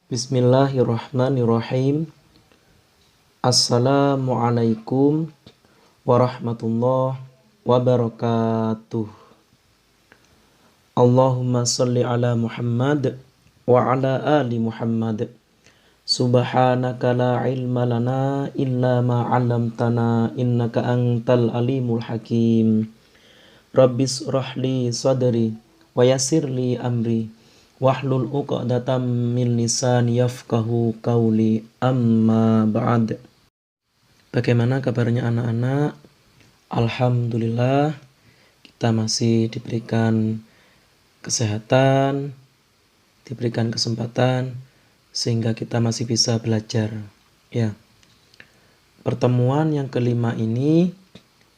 Bismillahirrahmanirrahim. Assalamualaikum warahmatullahi wabarakatuh. Allahumma salli ala Muhammad wa ala ali Muhammad. Subhanaka la ilma lana illa ma 'allamtana innaka antal alimul hakim. Rabbis rahli sadri wa yassirli amri wahlul 'uqdatam min lisani yafqahu qawli, amma ba'd. Bagaimana kabarnya anak-anak? Alhamdulillah kita masih diberikan kesehatan, diberikan kesempatan sehingga kita masih bisa belajar. Ya. Pertemuan yang kelima ini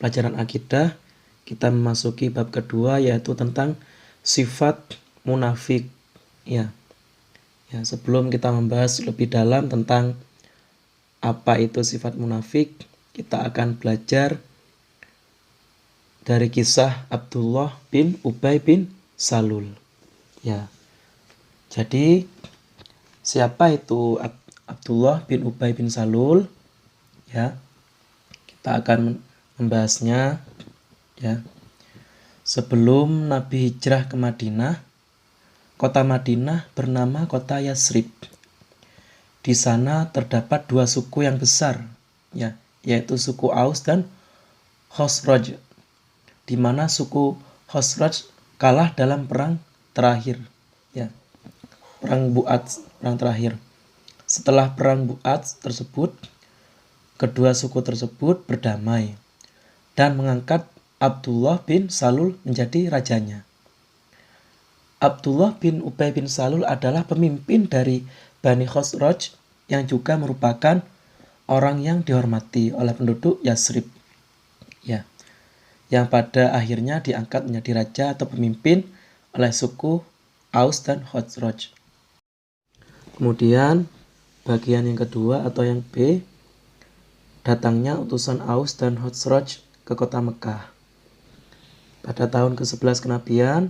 pelajaran akidah, kita memasuki bab kedua yaitu tentang sifat munafik. Ya, sebelum kita membahas lebih dalam tentang apa itu sifat munafik, kita akan belajar dari kisah Abdullah bin Ubay bin Salul. Ya, jadi siapa itu Abdullah bin Ubay bin Salul? Ya, kita akan membahasnya. Ya, sebelum Nabi hijrah ke Madinah, kota Madinah bernama kota Yasrib. Di sana terdapat dua suku yang besar, ya, yaitu suku Aus dan Khosraj, di mana suku Khosraj kalah dalam perang terakhir, ya, perang Bu'ats, perang terakhir. Setelah perang Bu'ats tersebut, kedua suku tersebut berdamai dan mengangkat Abdullah bin Salul menjadi rajanya. Abdullah bin Ubay bin Salul adalah pemimpin dari Bani Khosraj yang juga merupakan orang yang dihormati oleh penduduk Yasrib. Ya, yang pada akhirnya diangkat menjadi raja atau pemimpin oleh suku Aus dan Khosraj. Kemudian bagian yang kedua atau yang B, datangnya utusan Aus dan Khosraj ke kota Mekah. Pada tahun ke-11 kenabian,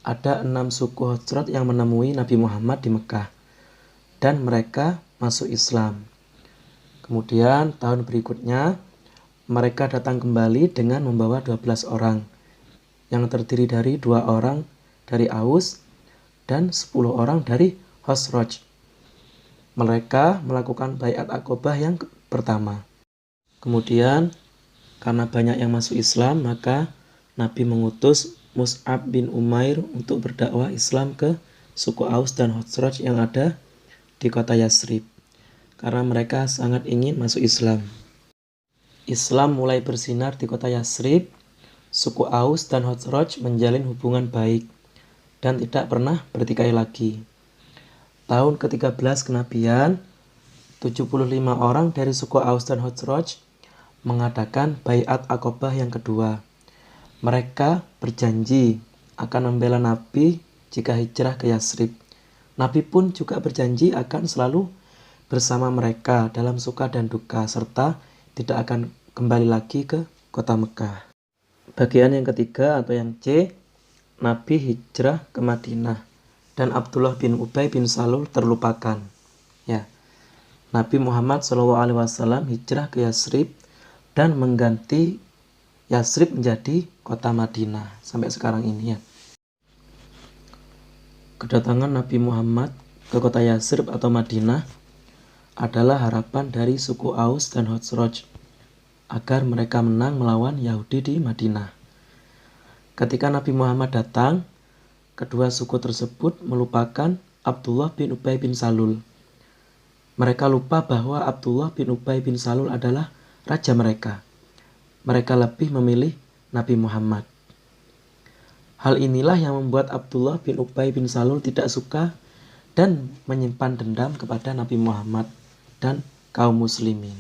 ada 6 suku Khosraj yang menemui Nabi Muhammad di Mekah dan mereka masuk Islam. Kemudian tahun berikutnya mereka datang kembali dengan membawa 12 orang yang terdiri dari 2 orang dari Aus dan 10 orang dari Khosraj. Mereka melakukan baiat Aqobah yang pertama. Kemudian karena banyak yang masuk Islam, maka Nabi mengutus Mus'ab bin Umair untuk berdakwah Islam ke suku Aus dan Khosraj yang ada di kota Yasrib, karena mereka sangat ingin masuk Islam. Islam mulai bersinar di kota Yasrib. Suku Aus dan Khosraj menjalin hubungan baik dan tidak pernah bertikai lagi. Tahun ke-13 kenabian, 75 orang dari suku Aus dan Khosraj mengadakan baiat Aqobah yang kedua. Mereka berjanji akan membela Nabi jika hijrah ke Yasrib. Nabi pun juga berjanji akan selalu bersama mereka dalam suka dan duka, serta tidak akan kembali lagi ke kota Mekah. Bagian yang ketiga atau yang C, Nabi hijrah ke Madinah dan Abdullah bin Ubay bin Salul terlupakan. Ya, Nabi Muhammad SAW hijrah ke Yasrib dan mengganti Yasrib menjadi kota Madinah sampai sekarang ini, ya. Kedatangan Nabi Muhammad ke kota Yasrib atau Madinah adalah harapan dari suku Aus dan Khosraj agar mereka menang melawan Yahudi di Madinah. Ketika Nabi Muhammad datang, kedua suku tersebut melupakan Abdullah bin Ubay bin Salul. Mereka lupa bahwa Abdullah bin Ubay bin Salul adalah raja mereka. Mereka lebih memilih Nabi Muhammad. Hal inilah yang membuat Abdullah bin Ubay bin Salul tidak suka dan menyimpan dendam kepada Nabi Muhammad dan kaum muslimin.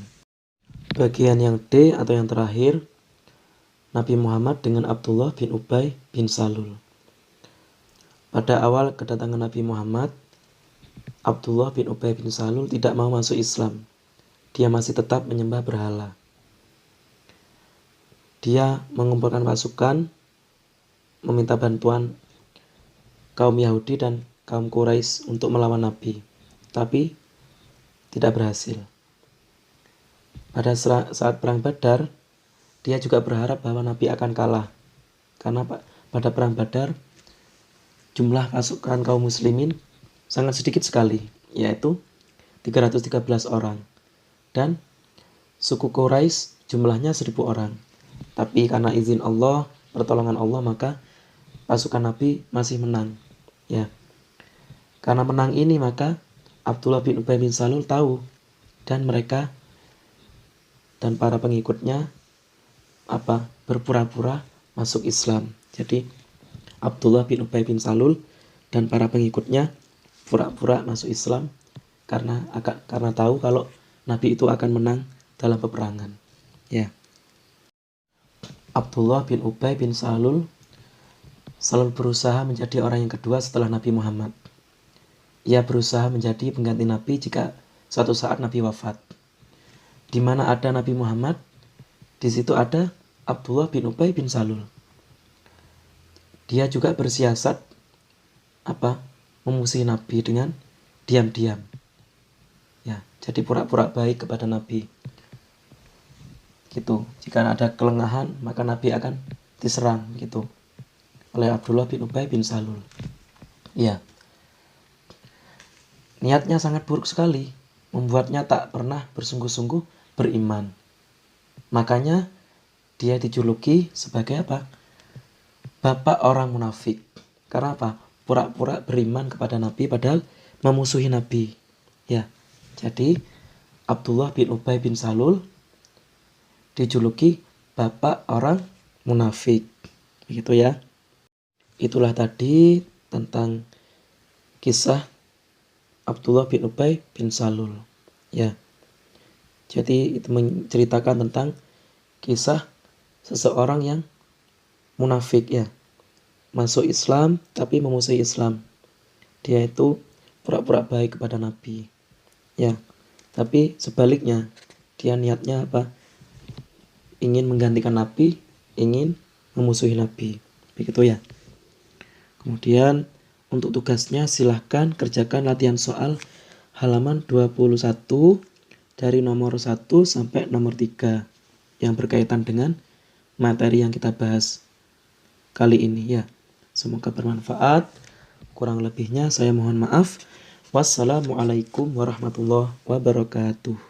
Bagian yang D atau yang terakhir, Nabi Muhammad dengan Abdullah bin Ubay bin Salul. Pada awal kedatangan Nabi Muhammad, Abdullah bin Ubay bin Salul tidak mau masuk Islam. Dia masih tetap menyembah berhala. Dia mengumpulkan pasukan, meminta bantuan kaum Yahudi dan kaum Quraisy untuk melawan Nabi. tapi tidak berhasil. Pada saat perang Badar, dia juga berharap bahwa Nabi akan kalah. Karena pada perang Badar, jumlah pasukan kaum muslimin sangat sedikit sekali, yaitu 313 orang. Dan suku Quraisy jumlahnya 1000 orang. Tapi karena izin Allah, pertolongan Allah, maka pasukan Nabi masih menang. Ya. Karena menang ini, maka Abdullah bin Ubay bin Salul tahu, dan mereka dan para pengikutnya berpura-pura masuk Islam. Jadi Abdullah bin Ubay bin Salul dan para pengikutnya pura-pura masuk Islam karena tahu kalau Nabi itu akan menang dalam peperangan. Ya. Abdullah bin Ubay bin Salul selalu berusaha menjadi orang yang kedua setelah Nabi Muhammad. Ia berusaha menjadi pengganti Nabi jika suatu saat Nabi wafat. Di mana ada Nabi Muhammad, di situ ada Abdullah bin Ubay bin Salul. Dia juga bersiasat memusuhi Nabi dengan diam-diam. Ya, jadi pura-pura baik kepada Nabi. Gitu. Jika ada kelengahan, maka Nabi akan diserang gitu oleh Abdullah bin Ubay bin Salul. Ya. Niatnya sangat buruk sekali, membuatnya tak pernah bersungguh-sungguh beriman. Makanya dia dijuluki sebagai bapak orang munafik. Karena pura-pura beriman kepada Nabi padahal memusuhi Nabi. Ya. Jadi Abdullah bin Ubay bin Salul dijuluki bapak orang munafik. Begitu ya. Itulah tadi tentang kisah Abdullah bin Ubay bin Salul. Ya. Jadi itu menceritakan tentang kisah seseorang yang munafik, ya. Masuk Islam tapi memusuhi Islam. Dia itu pura-pura baik kepada Nabi. Ya. Tapi sebaliknya, dia niatnya ingin menggantikan Nabi, ingin memusuhi Nabi. Begitu ya. Kemudian untuk tugasnya silahkan kerjakan latihan soal halaman 21 dari nomor 1 sampai nomor 3 yang berkaitan dengan materi yang kita bahas kali ini ya. Semoga bermanfaat. Kurang lebihnya saya mohon maaf. Wassalamualaikum warahmatullahi wabarakatuh.